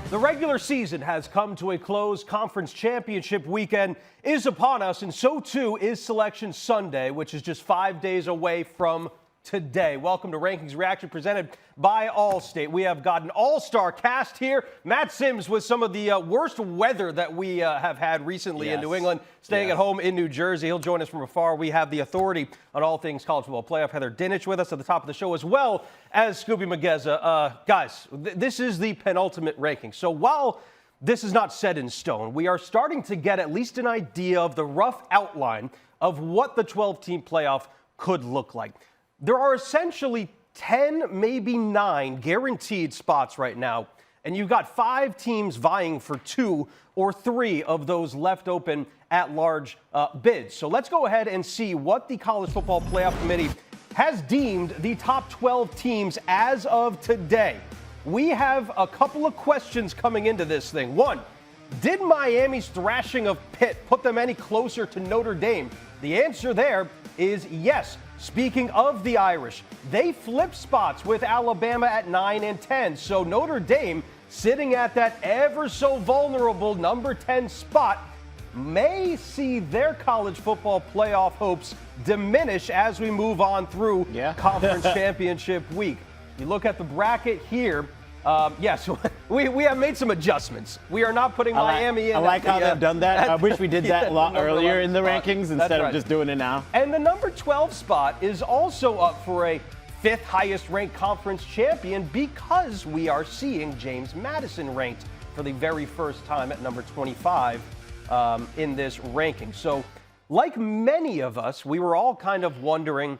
The regular season has come to a close. Conference championship weekend is upon us, and so too is Selection Sunday, which is just 5 days away from today. Welcome to Rankings Reaction, presented by Allstate. We have got an all-star cast here. Matt Sims with some of the worst weather that we have had recently in New England, staying at home in New Jersey. He'll join us from afar. We have the authority on all things college football playoff, Heather Dinich, with us at the top of the show, as well as Skubie Mageza. Guys, this is the penultimate ranking. So while this is not set in stone, we are starting to get at least an idea of the rough outline of what the 12-team playoff could look like. There are essentially 10, maybe 9 guaranteed spots right now, and you've got 5 teams vying for 2 or 3 of those left open at-large bids. So let's go ahead and see what the College Football Playoff Committee has deemed the top 12 teams as of today. We have a couple of questions coming into this thing. One, did Miami's thrashing of Pitt put them any closer to Notre Dame? The answer there is yes. Speaking of the Irish, they flipped spots with Alabama at 9 and 10. So Notre Dame, sitting at that ever so vulnerable number 10 spot, may see their college football playoff hopes diminish as we move on through Conference Championship week. You look at the bracket here. Yes, we have made some adjustments. We are not putting Miami in. I like how they've done that. I wish we did that a lot earlier in the rankings instead of just doing it now. And the number 12 spot is also up for a 5th highest ranked conference champion, because we are seeing James Madison ranked for the very first time at number 25 in this ranking. So like many of us, we were all kind of wondering,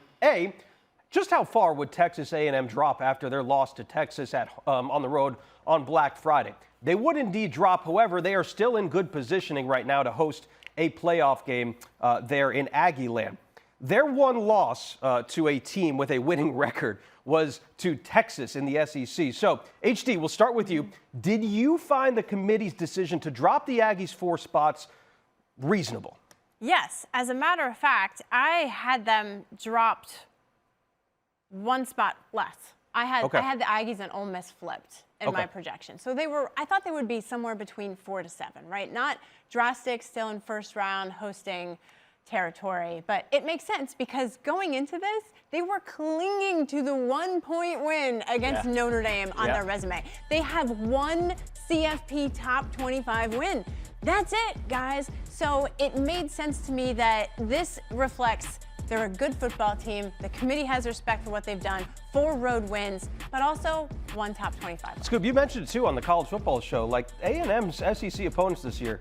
just how far would Texas A&M drop after their loss to Texas on the road on Black Friday? They would indeed drop. However, they are still in good positioning right now to host a playoff game there in Aggie Land. Their one loss to a team with a winning record was to Texas in the SEC. So, HD, we'll start with you. Did you find the committee's decision to drop the Aggies 4 spots reasonable? Yes. As a matter of fact, I had them dropped 1 spot less. I had the Aggies and Ole Miss flipped in my projection. So I thought they would be somewhere between 4 to 7, right? Not drastic, still in first round, hosting territory. But it makes sense because going into this, they were clinging to the 1-point win against Notre Dame on their resume. They have 1 CFP top 25 win. That's it, guys. So it made sense to me that this reflects they're a good football team. The committee has respect for what they've done. 4 road wins, but also 1 top 25 win. Scoop, you mentioned it too on the college football show. Like A&M's SEC opponents this year,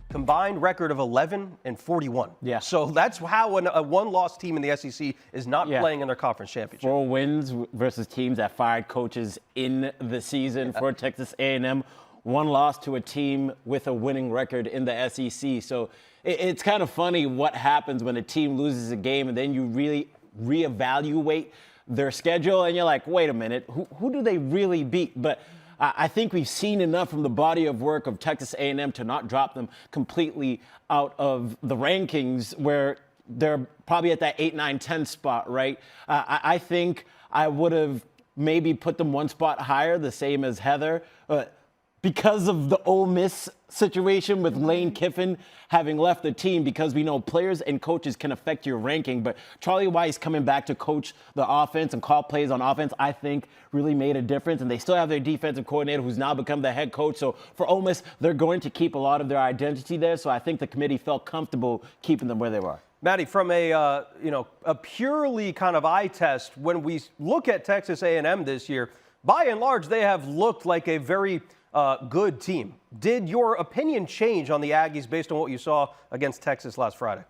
combined record of 11 and 41. Yeah. So that's how a one-loss team in the SEC is not playing in their conference championship. 4 wins versus teams that fired coaches in the season for Texas A&M. 1 loss to a team with a winning record in the SEC. So it's kind of funny what happens when a team loses a game and then you really reevaluate their schedule and you're like, wait a minute, who do they really beat? But I think we've seen enough from the body of work of Texas A&M to not drop them completely out of the rankings where they're probably at that 8, 9, 10 spot, right? I think I would have maybe put them 1 spot higher, the same as Heather. Because of the Ole Miss situation with Lane Kiffin having left the team, because we know players and coaches can affect your ranking. But Charlie Weiss coming back to coach the offense and call plays on offense, I think really made a difference. And they still have their defensive coordinator who's now become the head coach. So for Ole Miss, they're going to keep a lot of their identity there. So I think the committee felt comfortable keeping them where they were. Maddie, from a purely kind of eye test, when we look at Texas A&M this year, by and large, they have looked like a very good team. Did your opinion change on the Aggies based on what you saw against Texas last Friday?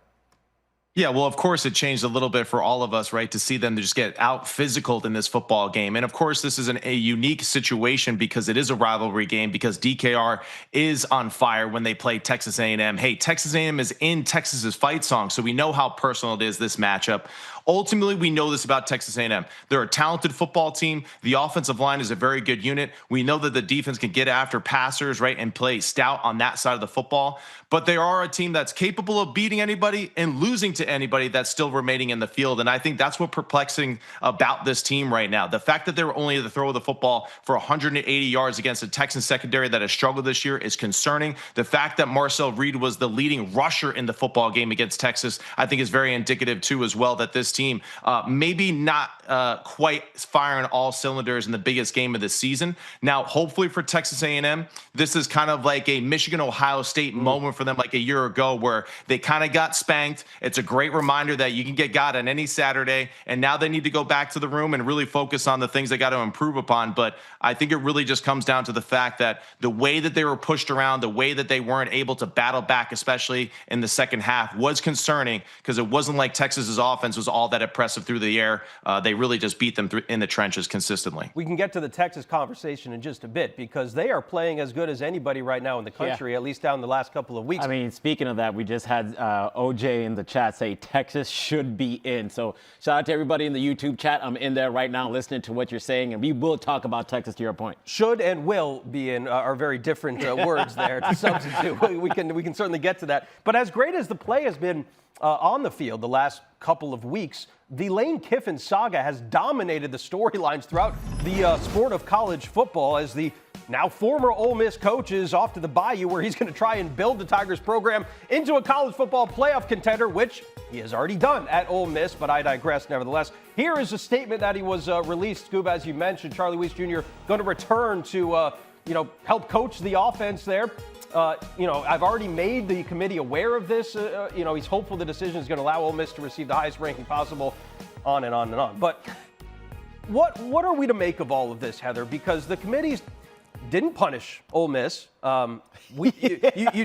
Yeah, well, of course, it changed a little bit for all of us, right, to see them to just get out physical in this football game. And, of course, this is a unique situation because it is a rivalry game, because DKR is on fire when they play Texas A&M. Hey, Texas A&M is in Texas's fight song, so we know how personal it is, this matchup. Ultimately, we know this about Texas A&M. They're a talented football team. The offensive line is a very good unit. We know that the defense can get after passers, right, and play stout on that side of the football. But they are a team that's capable of beating anybody and losing to anybody that's still remaining in the field. And I think that's what's perplexing about this team right now. The fact that they were only able to throw the football for 180 yards against a Texan secondary that has struggled this year is concerning. The fact that Marcel Reed was the leading rusher in the football game against Texas, I think is very indicative too as well that this team maybe not quite firing all cylinders in the biggest game of the season. Now, hopefully for Texas A&M, this is kind of like a Michigan-Ohio State moment for them like a year ago where they kind of got spanked. It's a great reminder that you can get got on any Saturday, and now they need to go back to the room and really focus on the things they got to improve upon. But I think it really just comes down to the fact that the way that they were pushed around, the way that they weren't able to battle back, especially in the second half, was concerning because it wasn't like Texas's offense was all that impressive through the air. They really just beat them in the trenches consistently. We can get to the Texas conversation in just a bit because they are playing as good as anybody right now in the country, at least down the last couple of weeks. I mean, speaking of that, we just had OJ in the chat say Texas should be in. So shout out to everybody in the YouTube chat. I'm in there right now listening to what you're saying, and we will talk about Texas to your point. Should and will be in are very different words there to substitute. We can certainly get to that. But as great as the play has been on the field the last couple of weeks, the Lane Kiffin saga has dominated the storylines throughout the sport of college football as the now former Ole Miss coach is off to the Bayou where he's going to try and build the Tigers program into a college football playoff contender, which he has already done at Ole Miss, but I digress nevertheless. Here is a statement that he was released, Scoob, as you mentioned. Charlie Weis Jr. going to return to, help coach the offense there. I've already made the committee aware of this. He's hopeful the decision is going to allow Ole Miss to receive the highest ranking possible, on and on and on. But what are we to make of all of this, Heather? Because the committees didn't punish Ole Miss. You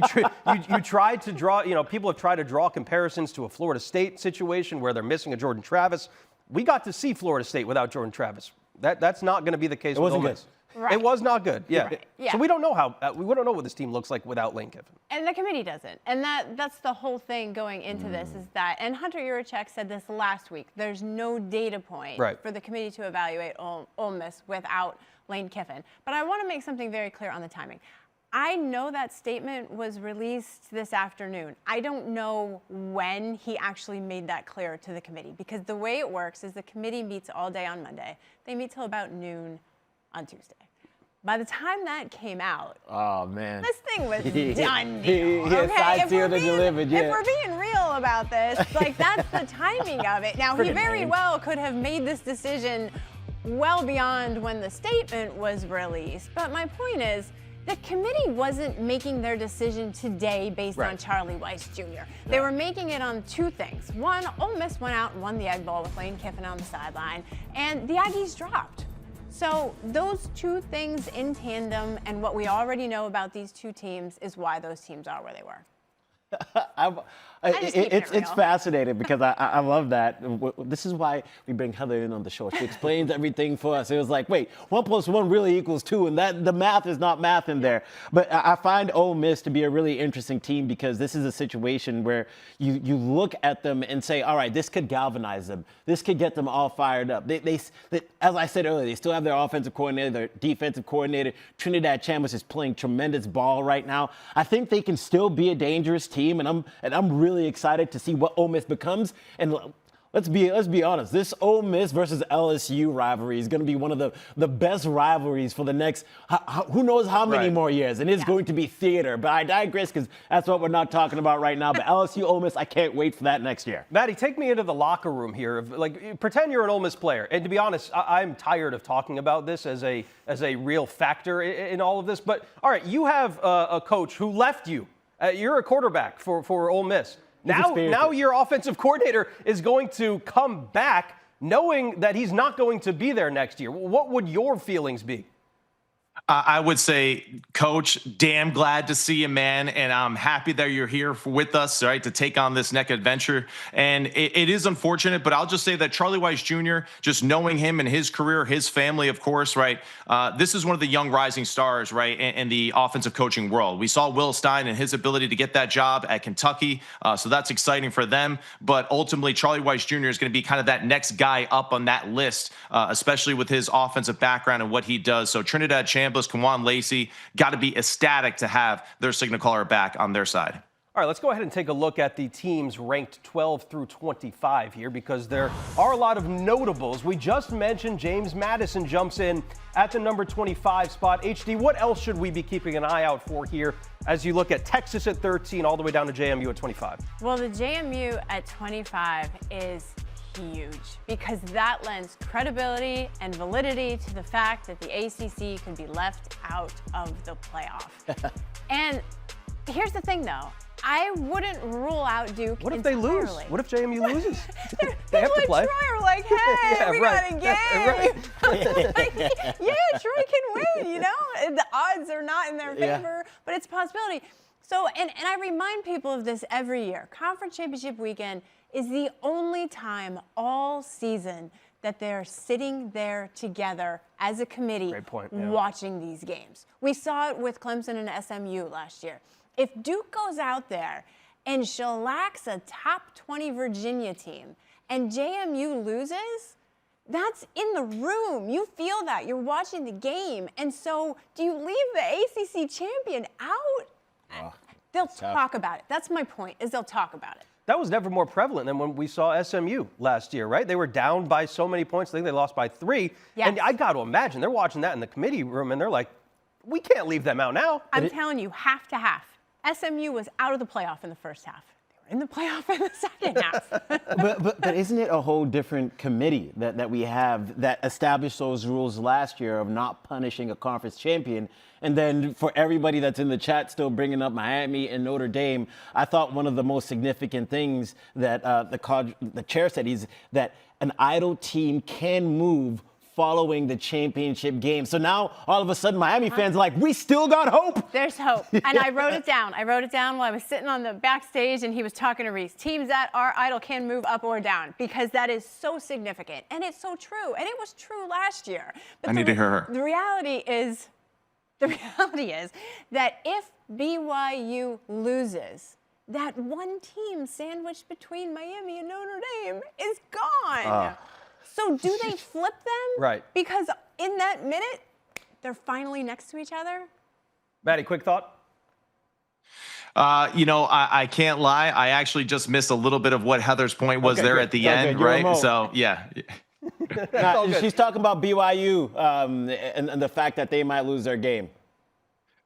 tried to draw, people have tried to draw comparisons to a Florida State situation where they're missing a Jordan Travis. We got to see Florida State without Jordan Travis. That's not going to be the case with Ole Miss. Right. It was not good. Yeah. Right. Yeah. So we don't know we don't know what this team looks like without Lane Kiffin. And the committee doesn't. And that's the whole thing going into this is that, and Hunter Yurachek said this last week, there's no data point for the committee to evaluate Ole Miss without Lane Kiffin. But I want to make something very clear on the timing. I know that statement was released this afternoon. I don't know when he actually made that clear to the committee because the way it works is the committee meets all day on Monday. They meet till about noon on Tuesday. By the time that came out, oh man, this thing was done. He had sealed and delivered. Yeah. If we're being real about this, that's the timing of it. Now he very well could have made this decision well beyond when the statement was released. But my point is, the committee wasn't making their decision today based on Charlie Weis Jr. They were making it on two things. One, Ole Miss went out and won the Egg Bowl with Lane Kiffin on the sideline, and the Aggies dropped. So those two things in tandem, and what we already know about these two teams is why those teams are where they were. It's fascinating because I love that. This is why we bring Heather in on the show. She explains everything for us. It was like, wait, 1 + 1 really equals 2, and that the math is not math in there. But I find Ole Miss to be a really interesting team because this is a situation where you look at them and say, all right, this could galvanize them. This could get them all fired up. They as I said earlier, they still have their offensive coordinator, their defensive coordinator. Trinidad Chambers is playing tremendous ball right now. I think they can still be a dangerous team, and I'm really excited to see what Ole Miss becomes. And let's be honest, this Ole Miss versus LSU rivalry is going to be one of the best rivalries for the next who knows how many more years, and it's going to be theater. But I digress because that's what we're not talking about right now. But LSU Ole Miss, I can't wait for that next year. Maddie, take me into the locker room here. Pretend you're an Ole Miss player, and to be honest, I'm tired of talking about this as a real factor in all of this. But all right, you have a coach who left you. You're a quarterback for Ole Miss. Now your offensive coordinator is going to come back knowing that he's not going to be there next year. What would your feelings be? I would say, Coach, damn glad to see you, man. And I'm happy that you're here with us, right, to take on this next adventure. And it is unfortunate, but I'll just say that Charlie Weiss Jr., just knowing him and his career, his family, of course, right, this is one of the young rising stars, right, in the offensive coaching world. We saw Will Stein and his ability to get that job at Kentucky. So that's exciting for them. But ultimately, Charlie Weiss Jr. is going to be kind of that next guy up on that list, especially with his offensive background and what he does. So Trinidad Chambliss, Kwan Lacey, got to be ecstatic to have their signal caller back on their side. All right, let's go ahead and take a look at the teams ranked 12 through 25 here, because there are a lot of notables. We just mentioned James Madison jumps in at the number 25 spot. HD, what else should we be keeping an eye out for here as you look at Texas at 13 all the way down to JMU at 25? Well, the JMU at 25 is huge, because that lends credibility and validity to the fact that the ACC could be left out of the playoff. And here's the thing, though. I wouldn't rule out Duke What if they entirely. lose? What if JMU loses? They have to play. Troy are like, hey, Yeah, we right. got a game. Like, yeah, Troy can win, you know? The odds are not in their favor, but it's a possibility. So, and I remind people of this every year. Conference Championship Weekend is the only time all season that they're sitting there together as a committee watching these games. We saw it with Clemson and SMU last year. If Duke goes out there and shellacks a top 20 Virginia team and JMU loses, that's in the room. You feel that. You're watching the game. And so do you leave the ACC champion out? They'll talk about it. That's my point, is they'll talk about it. That was never more prevalent than when we saw SMU last year, right? They were down by so many points. I think they lost by 3. Yes. And I got to imagine they're watching that in the committee room, and they're like, we can't leave them out now. I'm telling you, half to half. SMU was out of the playoff in the first half. They were in the playoff in the second half. but isn't it a whole different committee that we have that established those rules last year of not punishing a conference champion? And then for everybody that's in the chat still bringing up Miami and Notre Dame, I thought one of the most significant things that the chair said is that an idle team can move following the championship game. So now all of a sudden Miami fans are like, we still got hope. There's hope. And I wrote it down. I wrote it down while I was sitting on the backstage and he was talking to Reese. Teams that are idle can move up or down, because that is so significant. And it's so true. And it was true last year. But I need to hear her. The reality is that if BYU loses, that one team sandwiched between Miami and Notre Dame is gone. So do they flip them? Right. Because in that minute, they're finally next to each other? Maddie, quick thought? I can't lie. I actually just missed a little bit of what Heather's point was there at the end, right? So, yeah. She's talking about BYU and the fact that they might lose their game.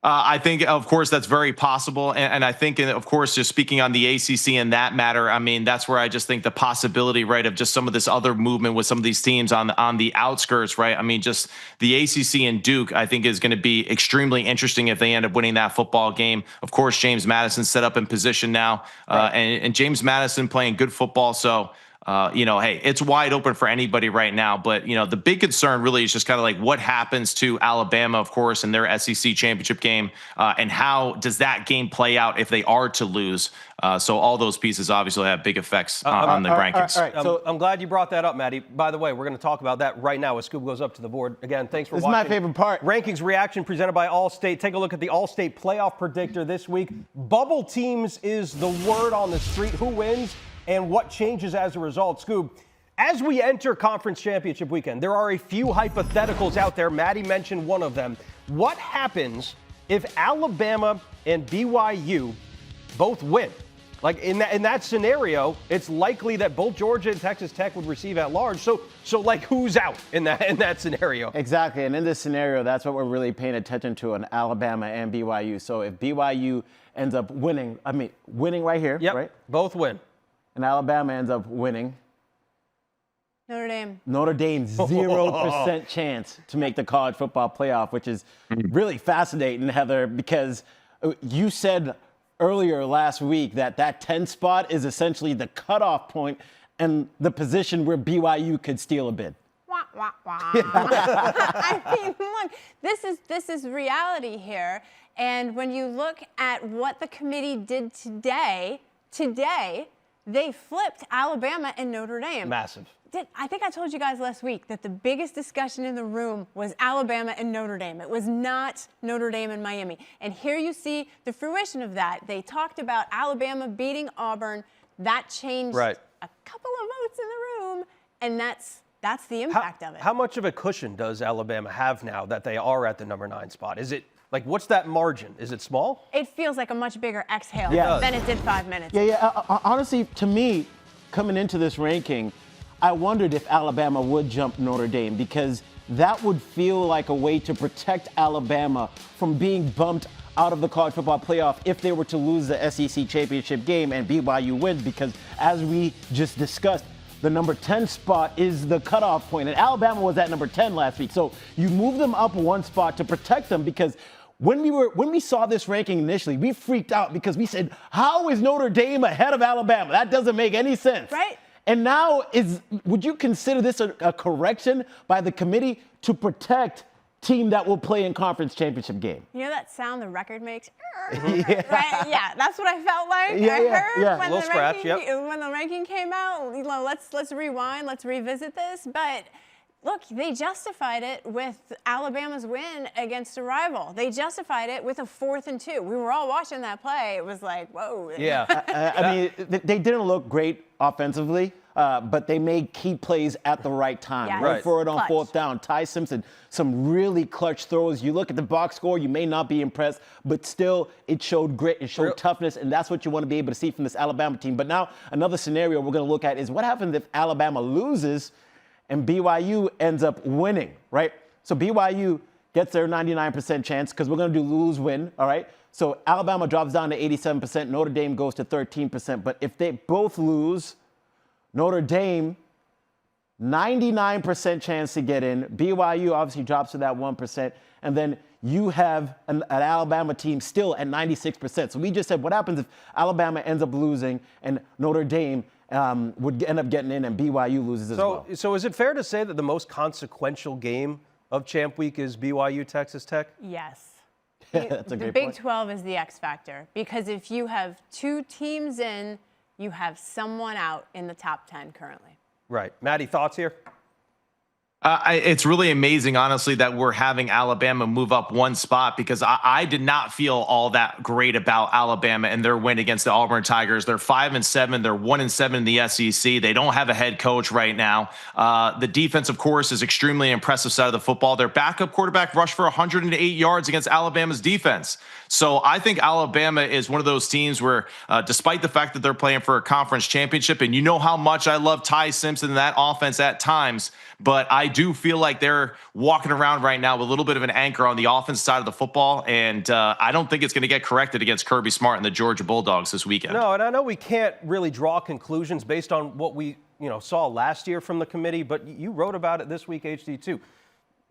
I think, of course, that's very possible. And I think, of course, just speaking on the ACC in that matter, I mean, that's where I just think the possibility, right, of just some of this other movement with some of these teams on the outskirts, right? I mean, just the ACC and Duke, I think, is going to be extremely interesting if they end up winning that football game. Of course, James Madison set up in position now, and James Madison playing good football. So, hey, it's wide open for anybody right now. But, the big concern really is just kind of like what happens to Alabama, of course, in their SEC championship game, and how does that game play out if they are to lose? So all those pieces obviously have big effects on the rankings. All right. So I'm glad you brought that up, Maddie. By the way, we're going to talk about that right now as Scoob goes up to the board. Again, thanks for watching. This is my favorite part. Rankings reaction presented by Allstate. Take a look at the Allstate Playoff Predictor this week. Bubble teams is the word on the street. Who wins and what changes as a result? Scoob, as we enter Conference Championship Weekend, there are a few hypotheticals out there. Maddie mentioned one of them. What happens if Alabama and BYU both win? Like in that scenario, it's likely that both Georgia and Texas Tech would receive at large. So like who's out in that scenario? Exactly. And in this scenario, that's what we're really paying attention to on Alabama and BYU. So if BYU ends up winning right here, right? Both win. And Alabama ends up winning. Notre Dame. Notre Dame, 0% chance to make the college football playoff, which is really fascinating, Heather, because you said earlier last week that 10 spot is essentially the cutoff point and the position where BYU could steal a bid. Wah, wah, wah. I mean, look, this is reality here. And when you look at what the committee did today, they flipped Alabama and Notre Dame. Massive. I think I told you guys last week that the biggest discussion in the room was Alabama and Notre Dame. It was not Notre Dame and Miami. And here you see the fruition of that. They talked about Alabama beating Auburn. That changed a couple of votes in the room, and that's the impact of it. How much of a cushion does Alabama have now that they are at the number 9 spot? Is it like, what's that margin? Is it small? It feels like a much bigger exhale than it did 5 minutes ago. Yeah. Honestly, to me, coming into this ranking, I wondered if Alabama would jump Notre Dame because that would feel like a way to protect Alabama from being bumped out of the college football playoff if they were to lose the SEC championship game and BYU wins, because as we just discussed, the number 10 spot is the cutoff point, and Alabama was at number 10 last week. So you move them up one spot to protect them, because when we saw this ranking initially, we freaked out because we said, how is Notre Dame ahead of Alabama? That doesn't make any sense. Right. And now, would you consider this a correction by the committee to protect team that will play in conference championship game? You know that sound the record makes? Right? Yeah, that's what I felt like. I heard when, when the ranking came out. You know, let's rewind, let's revisit this. But look, they justified it with Alabama's win against a rival. They justified it with a 4th and 2. We were all watching that play. It was like, whoa. Yeah. I mean, they didn't look great offensively, but they made key plays at the right time. Yeah, Right for it on clutch. 4th down. Ty Simpson, some really clutch throws. You look at the box score, you may not be impressed, but still it showed grit, it showed toughness, and that's what you want to be able to see from this Alabama team. But now another scenario we're going to look at is what happens if Alabama loses and BYU ends up winning, right? So BYU gets their 99% chance because we're going to do lose-win, all right? So Alabama drops down to 87%, Notre Dame goes to 13%. But if they both lose, Notre Dame, 99% chance to get in. BYU obviously drops to that 1%. And then you have an Alabama team still at 96%. So we just said, what happens if Alabama ends up losing and Notre Dame would end up getting in and BYU loses as well? So is it fair to say that the most consequential game of Champ Week is BYU Texas Tech? Yes. That's a the great Big point. 12 is the X factor, because if you have 2 teams in, you have someone out in the top 10 currently. Right. Maddie, thoughts here? It's really amazing, honestly, that we're having Alabama move up one spot, because I did not feel all that great about Alabama and their win against the Auburn Tigers. They're 5-7. They're 1-7 in the SEC. They don't have a head coach right now. The defense, of course, is extremely impressive side of the football. Their backup quarterback rushed for 108 yards against Alabama's defense. So I think Alabama is one of those teams where, despite the fact that they're playing for a conference championship, and you know how much I love Ty Simpson and that offense at times, but I do feel like they're walking around right now with a little bit of an anchor on the offense side of the football, and I don't think it's going to get corrected against Kirby Smart and the Georgia Bulldogs this weekend. No, and I know we can't really draw conclusions based on what we saw last year from the committee, but you wrote about it this week, HD, too.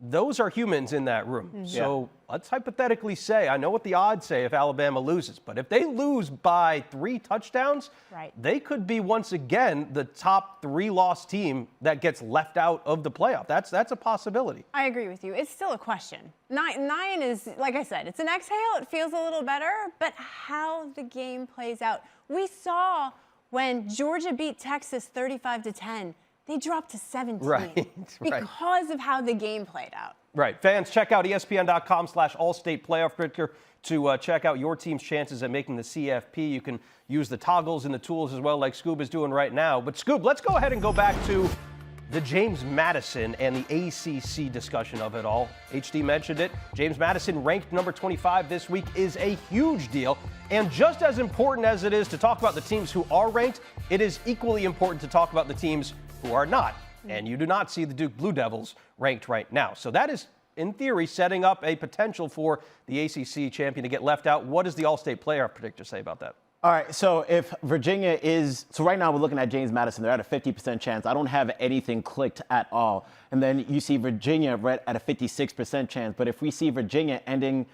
Those are humans in that room. Mm-hmm. So let's hypothetically say, I know what the odds say if Alabama loses, but if they lose by 3 touchdowns, they could be once again the top 3-loss team that gets left out of the playoff. That's a possibility. I agree with you. It's still a question. 9 is, like I said, it's an exhale. It feels a little better, but how the game plays out. We saw when Georgia beat Texas 35-10. They dropped to 17 because of how the game played out. Right. Fans, check out ESPN.com/Allstate Playoff Predictor to check out your team's chances at making the CFP. You can use the toggles and the tools as well, like Scoob is doing right now. But Scoob, let's go ahead and go back to the James Madison and the ACC discussion of it all. HD mentioned it. James Madison, ranked number 25 this week, is a huge deal. And just as important as it is to talk about the teams who are ranked, it is equally important to talk about the teams who are not. And you do not see the Duke Blue Devils ranked right now. So that is, in theory, setting up a potential for the ACC champion to get left out. What does the Allstate Playoff Predictor say about that? All right, so if Virginia is, so right now we're looking at James Madison, they're at a 50% chance. I don't have anything clicked at all. And then you see Virginia right at a 56% chance. But if we see Virginia ending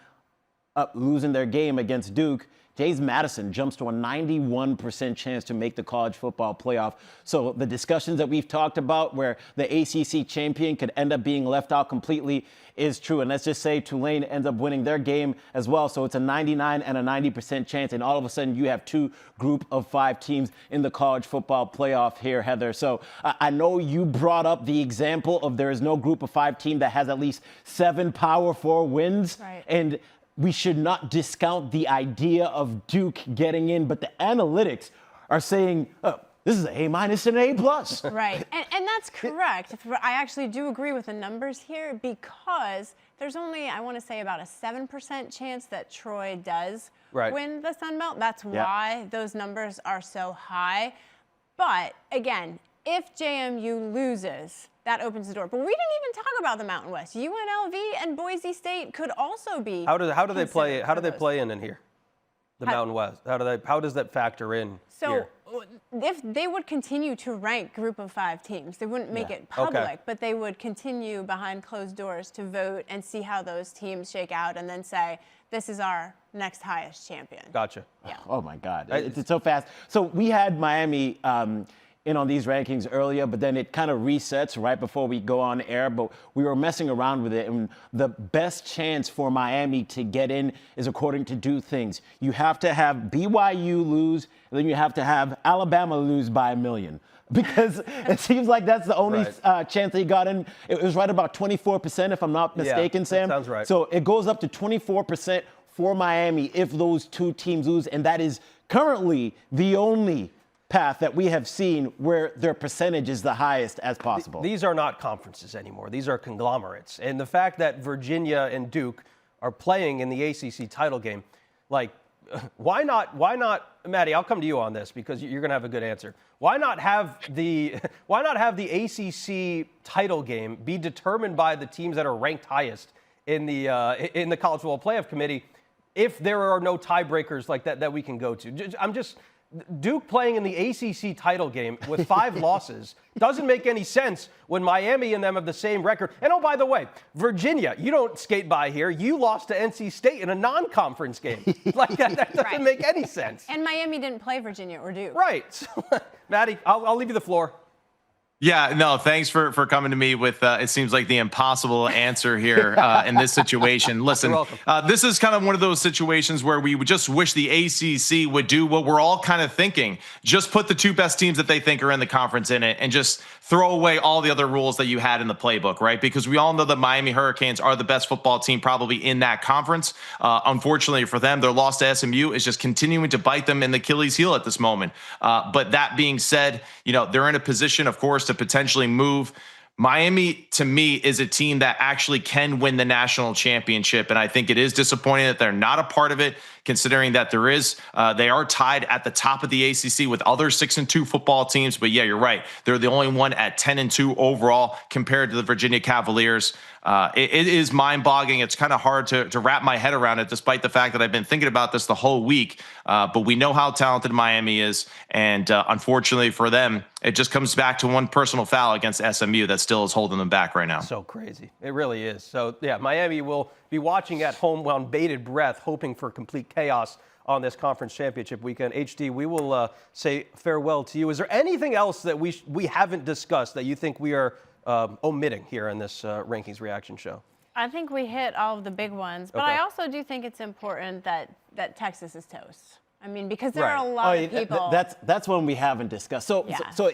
up losing their game against Duke, James Madison jumps to a 91% chance to make the college football playoff. So the discussions that we've talked about where the ACC champion could end up being left out completely is true. And let's just say Tulane ends up winning their game as well. So it's a 99 and a 90% chance. And all of a sudden you have two group of 5 teams in the college football playoff here, Heather. So I know you brought up the example of there is no group of 5 team that has at least 7 Power 4 wins. Right. And we should not discount the idea of Duke getting in, but the analytics are saying, oh, this is an A- and an A+. Right, and that's correct. I actually do agree with the numbers here because there's only, I want to say, about a 7% chance that Troy does win the Sun Belt. That's why those numbers are so high. But again, if JMU loses, that opens the door. But we didn't even talk about the Mountain West. UNLV and Boise State could also be. How do they play? How do they play in here? The Mountain West. How does that factor in here? If they would continue to rank group of 5 teams, they wouldn't make it public, but they would continue behind closed doors to vote and see how those teams shake out and then say, this is our next highest champion. Gotcha. Yeah. Oh my God, it's so fast. So we had Miami in on these rankings earlier, but then it kind of resets right before we go on air. But we were messing around with it, and the best chance for Miami to get in is according to 2 things. You have to have BYU lose, and then you have to have Alabama lose by 1 million. Because it seems like that's the only chance they got in. It was right about 24%, if I'm not mistaken, Sam. That sounds right. So it goes up to 24% for Miami if those 2 teams lose, and that is currently the only path that we have seen where their percentage is the highest as possible. These are not conferences anymore. These are conglomerates. And the fact that Virginia and Duke are playing in the ACC title game, like, why not, Maddie, I'll come to you on this because you're going to have a good answer. Why not have the ACC title game be determined by the teams that are ranked highest in the College Football Playoff Committee if there are no tiebreakers like that we can go to? Duke playing in the ACC title game with 5 losses doesn't make any sense when Miami and them have the same record. And oh, by the way, Virginia, you don't skate by here. You lost to NC State in a non-conference game. Like that doesn't make any sense. And Miami didn't play Virginia or Duke. Right. So, Maddie, I'll leave you the floor. Yeah, no, thanks for coming to me with, it seems like the impossible answer here in this situation. Listen, this is kind of one of those situations where we would just wish the ACC would do what we're all kind of thinking. Just put the 2 best teams that they think are in the conference in it and just throw away all the other rules that you had in the playbook, right? Because we all know the Miami Hurricanes are the best football team probably in that conference. Unfortunately for them, their loss to SMU is just continuing to bite them in the Achilles heel at this moment. But that being said, you know, they're in a position, of course, to potentially move. Miami, to me, is a team that actually can win the national championship, and I think it is disappointing that they're not a part of it, considering that they are tied at the top of the ACC with other 6-2 football teams. But yeah, you're right. They're the only one at 10-2 overall compared to the Virginia Cavaliers. It is mind-boggling. It's kind of hard to wrap my head around it, despite the fact that I've been thinking about this the whole week. But we know how talented Miami is, and unfortunately for them, it just comes back to one personal foul against SMU that still is holding them back right now. So crazy. It really is. So, yeah, Miami will be watching at home on bated breath, hoping for complete chaos on this conference championship weekend. HD, we will say farewell to you. Is there anything else that we haven't discussed that you think we are omitting here in this rankings reaction show? I think we hit all of the big ones, but I also do think it's important that Texas is toast. I mean, because there are a lot of people. That's one we haven't discussed. So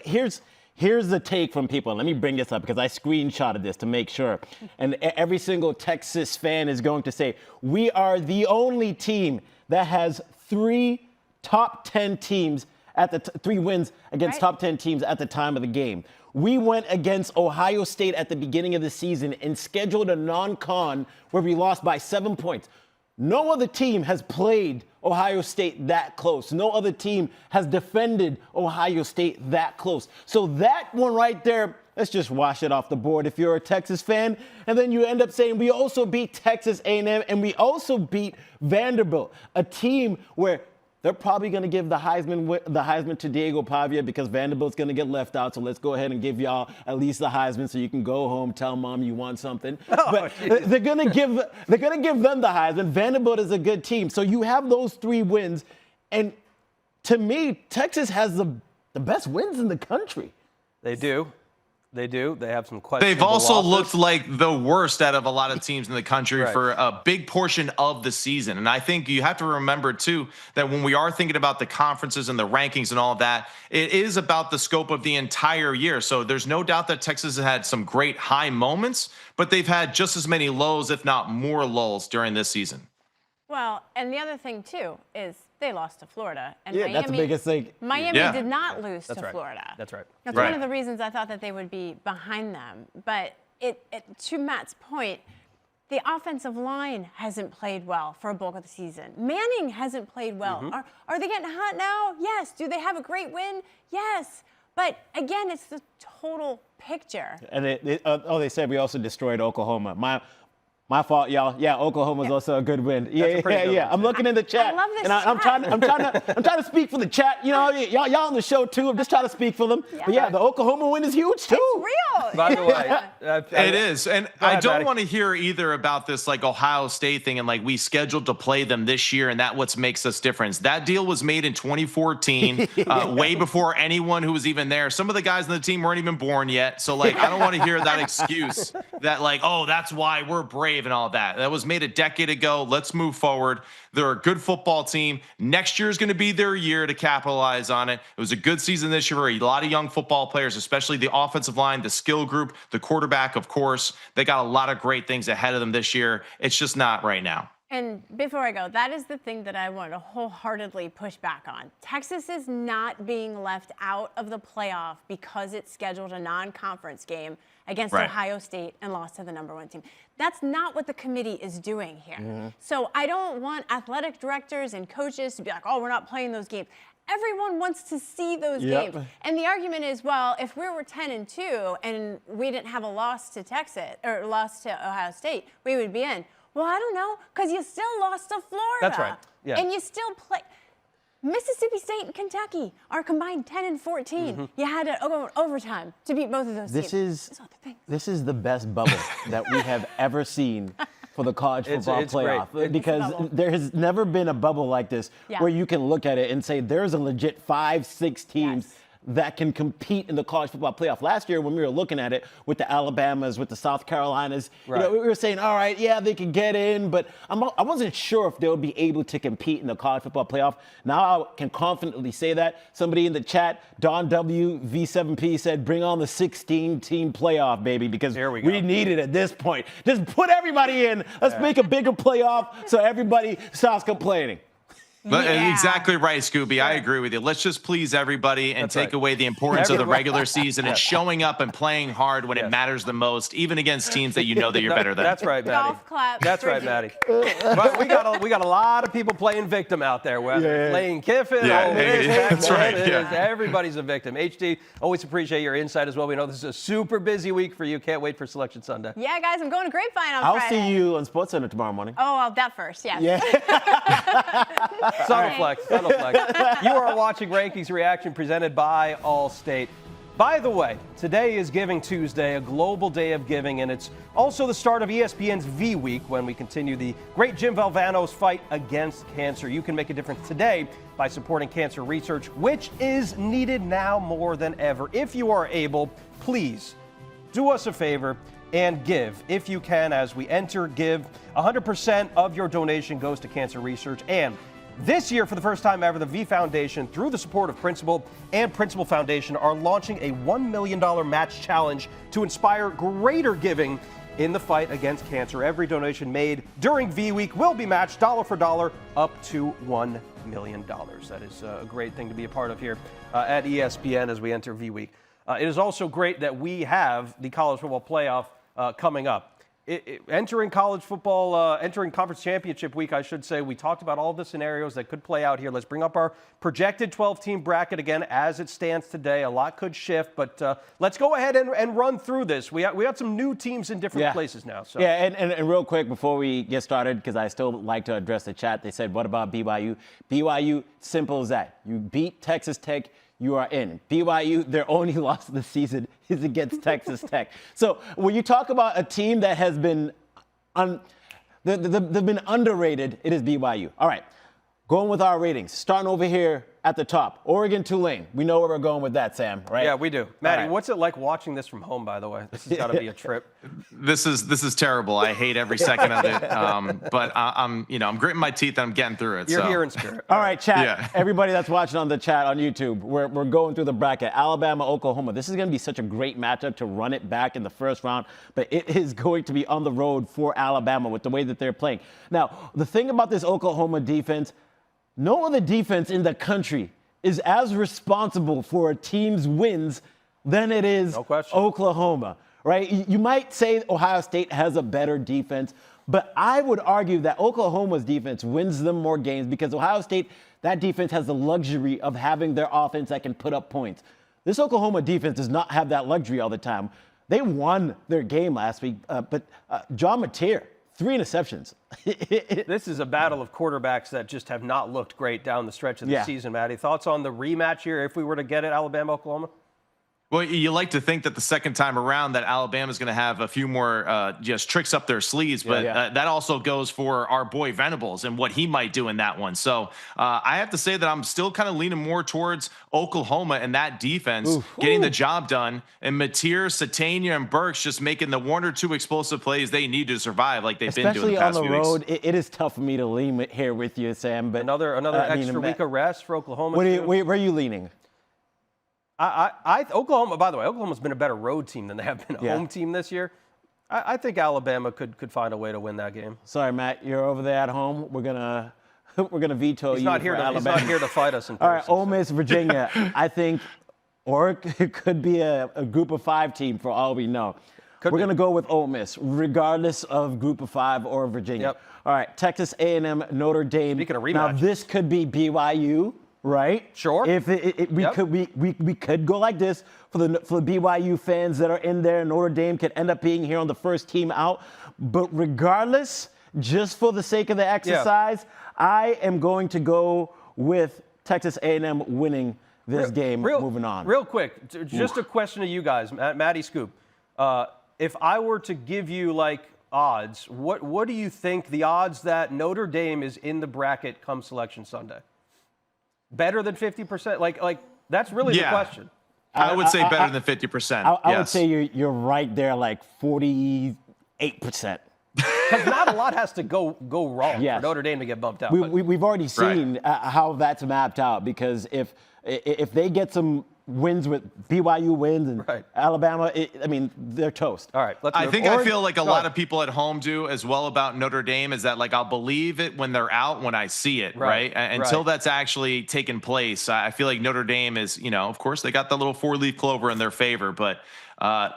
here's the take from people. Let me bring this up because I screenshotted this to make sure. And every single Texas fan is going to say, we are the only team that has 3 top 10 teams at the 3 wins against top 10 teams at the time of the game. We went against Ohio State at the beginning of the season and scheduled a non-con where we lost by 7 points. No other team has played Ohio State that close. No other team has defended Ohio State that close. So that one right there, let's just wash it off the board if you're a Texas fan. And then you end up saying we also beat Texas A&M and we also beat Vanderbilt, a team where they're probably going to give the Heisman to Diego Pavia because Vanderbilt's going to get left out. So let's go ahead and give y'all at least the Heisman so you can go home, tell mom you want something. But they're going to give them the Heisman. Vanderbilt is a good team. So you have those 3 wins. And to me, Texas has the best wins in the country. They do. They do. They have some questions. They've also losses. looked like the worst out of a lot of teams in the country for a big portion of the season. And I think you have to remember, too, that when we are thinking about the conferences and the rankings and all of that, it is about the scope of the entire year. So there's no doubt that Texas has had some great high moments, but they've had just as many lows, if not more lulls, during this season. Well, and the other thing, too, is they lost to Florida. And yeah, Miami, that's the biggest thing. Miami did not lose to Florida. That's right. That's one of the reasons I thought that they would be behind them. But to Matt's point, the offensive line hasn't played well for a bulk of the season. Manning hasn't played well. Mm-hmm. Are they getting hot now? Yes. Do they have a great win? Yes. But, again, it's the total picture. And they said we also destroyed Oklahoma. My fault, y'all. Yeah, Oklahoma's also a good win. Yeah. I'm looking in the chat. I love this and I'm trying to speak for the chat. You know, y'all on the show too. I'm just trying to speak for them. Yeah. But yeah, the Oklahoma win is huge too. It's real. By the way, it is. And I don't want to hear either about this like Ohio State thing and like we scheduled to play them this year and that what makes us different. That deal was made in 2014, way before anyone who was even there. Some of the guys on the team weren't even born yet. So like, I don't want to hear that excuse that like, oh, that's why we're brave and all that. That was made a decade ago. Let's move forward. They're a good football team. Next year is going to be their year to capitalize on it. It was a good season this year for a lot of young football players, especially the offensive line, the skill group, the quarterback, of course. They got a lot of great things ahead of them this year. It's just not right now. And before I go, that is the thing that I want to wholeheartedly push back on. Texas is not being left out of the playoff because it scheduled a non-conference game against Ohio State and lost to the #1 team. That's not what the committee is doing here. Mm-hmm. So I don't want athletic directors and coaches to be like, oh, we're not playing those games. Everyone wants to see those games. And the argument is, well, if we were 10-2 and we didn't have a loss to Texas or loss to Ohio State, we would be in. Well, I don't know, because you still lost to Florida. That's right. Yeah. And you still play. Mississippi State and Kentucky are combined 10-14. Mm-hmm. You had to go overtime to beat both of those teams. This is the best bubble that we have ever seen for the college football playoff. Because there has never been a bubble like this where you can look at it and say there's a legit 5-6 teams that can compete in the college football playoff. Last year, when we were looking at it with the Alabamas, with the South Carolinas, you know, we were saying, all right, yeah, they can get in, but I wasn't sure if they'll be able to compete in the college football playoff. Now I can confidently say that. Somebody in the chat, Don W. V7P said, bring on the 16-team playoff, baby, because we need it at this point. Just put everybody in. Let's make a bigger playoff so everybody stops complaining. But exactly right, Skubie. I agree with you. Let's just please everybody and take away the importance of the regular season and showing up and playing hard when it matters the most, even against teams that you know that you're better than. That's right, Maddie. Golf clap. That's right, Maddie. But we got a lot of people playing victim out there. Lane Kiffin, Ole Miss, that's right. Everybody's a victim. HD, always appreciate your insight as well. We know this is a super busy week for you. Can't wait for Selection Sunday. Yeah, guys, I'm going to Grapevine on I'll Friday. see you on SportsCenter tomorrow morning. Oh, well, that first, yes. Yeah. Subtle flex. You are watching Rankings Reaction presented by Allstate. By the way, today is Giving Tuesday, a global day of giving, and it's also the start of ESPN's V Week when we continue the great Jim Valvano's fight against cancer. You can make a difference today by supporting cancer research, which is needed now more than ever. If you are able, please do us a favor and give if you can. As we enter Give, 100% of your donation goes to cancer research. And this year, for the first time ever, the V Foundation, through the support of Principal and Principal Foundation, are launching a $1 million match challenge to inspire greater giving in the fight against cancer. Every donation made during V Week will be matched dollar for dollar up to $1 million. That is a great thing to be a part of here at ESPN as we enter V Week. It is also great that we have the college football playoff coming up. entering college football, entering conference championship week, I should say, we talked about all the scenarios that could play out here. Let's bring up our projected 12-team bracket again as it stands today. A lot could shift, but let's go ahead and run through this. We got some new teams in different places now. So. Yeah, and real quick before we get started, because I still like to address the chat, they said, what about BYU? BYU, simple as that. You beat Texas Tech, you are in. BYU, their only loss of the season is against Texas Tech. So when you talk about a team that has been they've been underrated, it is BYU. All right, going with our ratings. Starting over here at the top, Oregon, Tulane. We know where we're going with that, Sam, right? Yeah, we do. Maddie, what's it like watching this from home, by the way? This has got to be a trip. This is terrible. I hate every second of it. But I'm gritting my teeth and I'm getting through it. You're here in spirit. All right, chat. Yeah. Everybody that's watching on the chat on YouTube, we're going through the bracket. Alabama, Oklahoma. This is going to be such a great matchup to run it back in the first round, but it is going to be on the road for Alabama with the way that they're playing. Now, the thing about this Oklahoma defense, no other defense in the country is as responsible for a team's wins than it is Oklahoma, right? You might say Ohio State has a better defense, but I would argue that Oklahoma's defense wins them more games because Ohio State, that defense has the luxury of having their offense that can put up points. This Oklahoma defense does not have that luxury all the time. They won their game last week, but John Mateer, 3 interceptions. This is a battle of quarterbacks that just have not looked great down the stretch of the season, Maddie. Thoughts on the rematch here if we were to get it, Alabama, Oklahoma? Well, you like to think that the second time around that Alabama's going to have a few more just tricks up their sleeves, but that also goes for our boy Venables and what he might do in that one. So I have to say that I'm still kind of leaning more towards Oklahoma and that defense getting the job done, and Mateer, Satania, and Burks just making the 1 or 2 explosive plays they need to survive like they've been doing the past few weeks. Especially on the road, it is tough for me to lean here with you, Sam. But another extra week of rest for Oklahoma. Where are you leaning? Oklahoma, by the way, Oklahoma's been a better road team than they have been a home team this year. I think Alabama could find a way to win that game. Sorry, Matt, you're over there at home. We're gonna veto you for Alabama. He's not here to fight us in person. All right, Ole Miss, Virginia. I think, or it could be a group of 5 team for all we know. We're going to go with Ole Miss, regardless of group of 5 or Virginia. Yep. All right, Texas A&M, Notre Dame. Speaking of rematch. Now, this could be BYU. Right? Sure. If we could go like this for the BYU fans that are in there. Notre Dame could end up being here on the first team out. But regardless, just for the sake of the exercise, I am going to go with Texas A&M winning this game. Moving on. Real quick, just a question to you guys, Maddie, Scoop. If I were to give you like odds, what do you think the odds that Notre Dame is in the bracket come Selection Sunday? Better than 50%? Like that's really the question. I would say better than 50%. I would say you're right there, like 48%. Because not a lot has to go wrong for Notre Dame to get bumped out. We've already seen how that's mapped out, because if they get some wins with BYU wins and Alabama, they're toast. All right, I feel like a lot of people at home do as well about Notre Dame, is that like I'll believe it when they're out when I see it, right? Until that's actually taken place, I feel like Notre Dame is, of course they got the little 4-leaf clover in their favor, but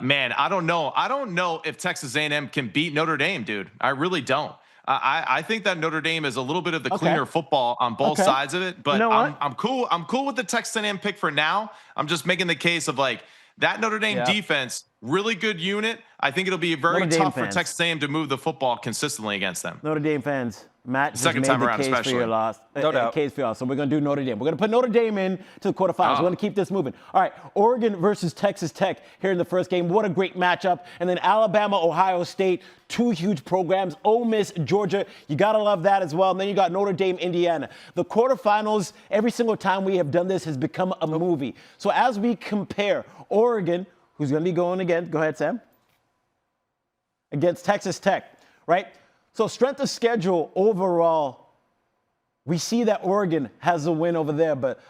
man, I don't know. I don't know if Texas A&M can beat Notre Dame, dude. I really don't. I think that Notre Dame is a little bit of the cleaner football on both sides of it, but I'm cool. I'm cool with the Texas A&M pick for now. I'm just making the case of like that Notre Dame defense, really good unit. I think it'll be very tough for Texas A&M to move the football consistently against them. Notre Dame fans, Matt just second made time the around, case especially. for your loss. No doubt. Case for your loss. So we're going to do Notre Dame. We're going to put Notre Dame in to the quarterfinals. We're going to keep this moving. All right, Oregon versus Texas Tech here in the first game. What a great matchup. And then Alabama, Ohio State, 2 huge programs. Ole Miss, Georgia, you got to love that as well. And then you got Notre Dame, Indiana. The quarterfinals, every single time we have done this, has become a movie. So as we compare Oregon, who's going to be going again, go ahead, Sam, against Texas Tech, right? So strength of schedule overall, we see that Oregon has a win over there, but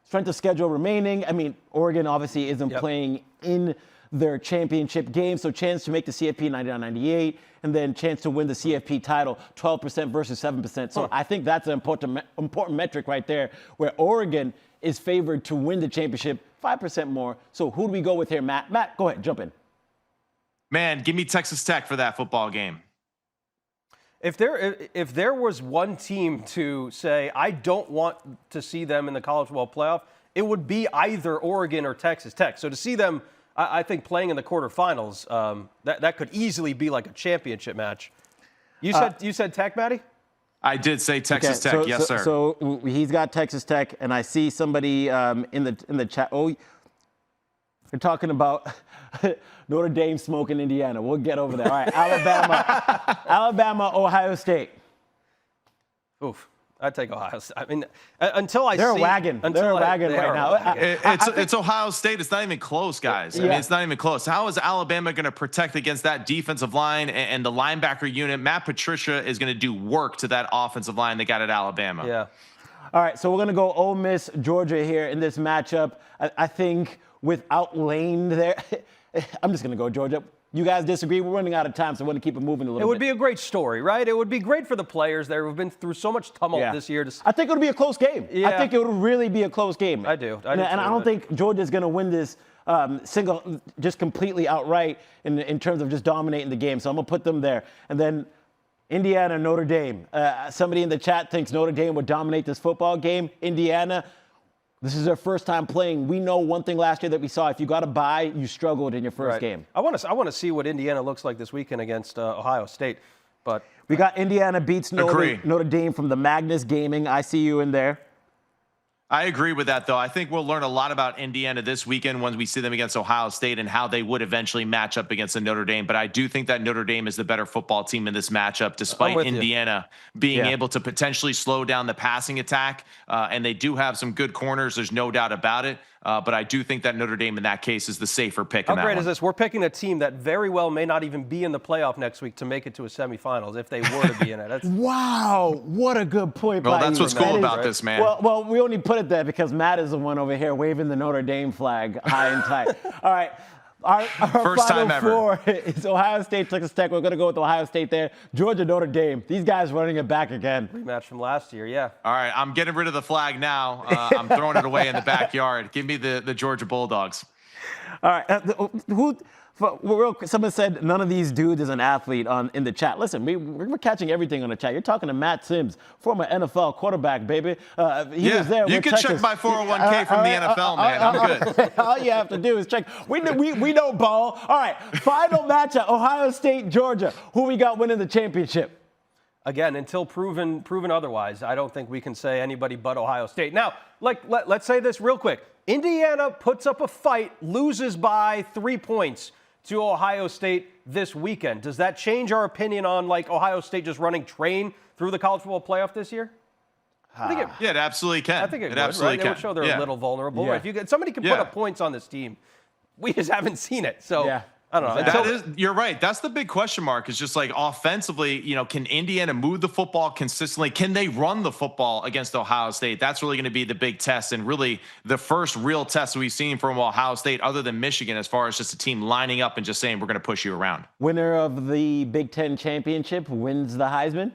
strength of schedule remaining, Oregon obviously isn't playing in their championship game, so chance to make the CFP 99-98, and then chance to win the CFP title, 12% versus 7%. So I think that's an important metric right there, where Oregon is favored to win the championship 5% more. So who do we go with here, Matt? Matt, go ahead, jump in. Man, give me Texas Tech for that football game. If there was one team to say, I don't want to see them in the college football playoff, it would be either Oregon or Texas Tech. So to see them, I think, playing in the quarterfinals, that could easily be like a championship match. You said Tech, Maddie? I did say Texas Tech, yes, sir. So he's got Texas Tech, and I see somebody in the chat. Oh, we're talking about Notre Dame smoking Indiana. We'll get over there. All right, Alabama, Ohio State. Oof. I'd take Ohio State. I mean, until I They're see... a wagon. They're a wagon right now. It's Ohio State. It's not even close, guys. I mean, it's not even close. How is Alabama going to protect against that defensive line and the linebacker unit? Matt Patricia is going to do work to that offensive line they got at Alabama. Yeah. All right, so we're going to go Ole Miss, Georgia here in this matchup. I think without Lane there, I'm just going to go Georgia. You guys disagree? We're running out of time, so I want to keep it moving a little bit. It would be a great story, right? It would be great for the players there who've been through so much tumult this year. I think it would be a close game. Yeah. I think it would really be a close game. I do. And I don't think Georgia's going to win this just completely outright in terms of just dominating the game. So I'm going to put them there. And then Indiana, Notre Dame. Somebody in the chat thinks Notre Dame would dominate this football game. Indiana, this is their first time playing. We know one thing last year that we saw. If you got a bye, you struggled in your first game. I want to see what Indiana looks like this weekend against Ohio State. But we got Indiana beats Notre Dame from the Magnus Gaming. I see you in there. I agree with that, though. I think we'll learn a lot about Indiana this weekend when we see them against Ohio State and how they would eventually match up against the Notre Dame. But I do think that Notre Dame is the better football team in this matchup, despite Indiana being able to potentially slow down the passing attack. And they do have some good corners. There's no doubt about it. But I do think that Notre Dame in that case is the safer pick. How great is this? We're picking a team that very well may not even be in the playoff next week to make it to a semifinals if they were to be in it. Wow, what a good point. Well, that's what's cool about this, man. Well, we only put it there because Matt is the one over here waving the Notre Dame flag high and tight. All right. Our first final time four is Ohio State, Texas Tech. We're going to go with Ohio State there. Georgia, Notre Dame. These guys running it back again. Rematch from last year, yeah. All right, I'm getting rid of the flag now. I'm throwing it away in the backyard. Give me the Georgia Bulldogs. All right. Someone said none of these dudes is an athlete in the chat. Listen, we're catching everything on the chat. You're talking to Matt Sims, former NFL quarterback, baby. He was there. You can check my 401k from the NFL, man. I'm good. All you have to do is check. We know ball. All right, final matchup: Ohio State, Georgia. Who we got winning the championship? Again, until proven otherwise, I don't think we can say anybody but Ohio State. Now, let's say this real quick. Indiana puts up a fight, loses by 3 points to Ohio State this weekend. Does that change our opinion on Ohio State just running train through the college football playoff this year? I think it absolutely can. I think it would, absolutely can. It would show they're a little vulnerable. Yeah. If somebody can put up points on this team, we just haven't seen it. So I don't know. You're right. That's the big question mark. Is just offensively, can Indiana move the football consistently? Can they run the football against Ohio State? That's really going to be the big test, and really the first real test we've seen from Ohio State, other than Michigan, as far as just a team lining up and just saying we're going to push you around. Winner of the Big Ten championship wins the Heisman.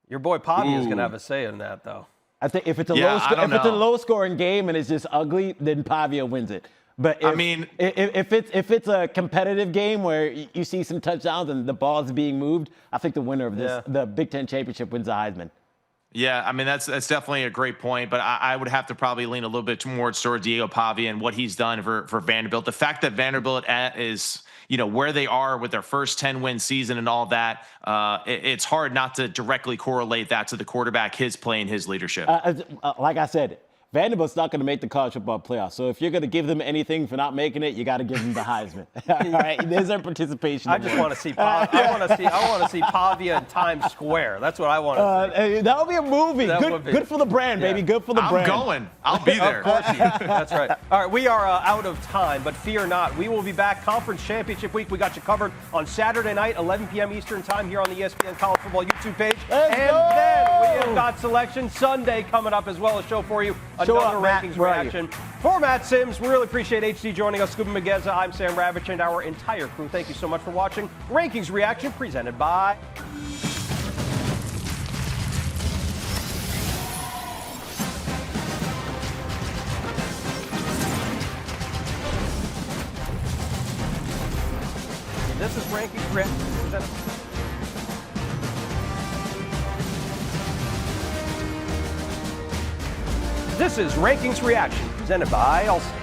Your boy Pavia is going to have a say in that, though. I think if it's a low-scoring game and it's just ugly, then Pavia wins it. But if it's a competitive game where you see some touchdowns and the ball is being moved, I think the winner of the Big Ten championship wins the Heisman. Yeah, I mean, that's definitely a great point, but I would have to probably lean a little bit more towards Diego Pavia and what he's done for Vanderbilt. The fact that Vanderbilt is, where they are with their first 10-win season and all that, it's hard not to directly correlate that to the quarterback, his play and his leadership. Like I said, Vanderbilt's not going to make the college football playoffs. So if you're going to give them anything for not making it, you got to give them the Heisman. All right, there's their participation. I just want to see. I want to see Pavia in Times Square. That's what I want to see. That would be a movie. Good for the brand, baby. Good for the brand. I'm going. I'll be there. Of course you. That's right. All right, we are out of time, but fear not. We will be back. Conference Championship Week. We got you covered on Saturday night, 11 p.m. Eastern Time here on the ESPN College Football YouTube page. Then we have got Selection Sunday coming up as well. A show for you. Another rankings reaction. For Matt Sims, we really appreciate HD joining us. Skubie Mageza, I'm Sam Ravech, and our entire crew. Thank you so much for watching. Rankings reaction presented by... This is Rankings Reaction. This is Rankings Reaction, presented by Allstate.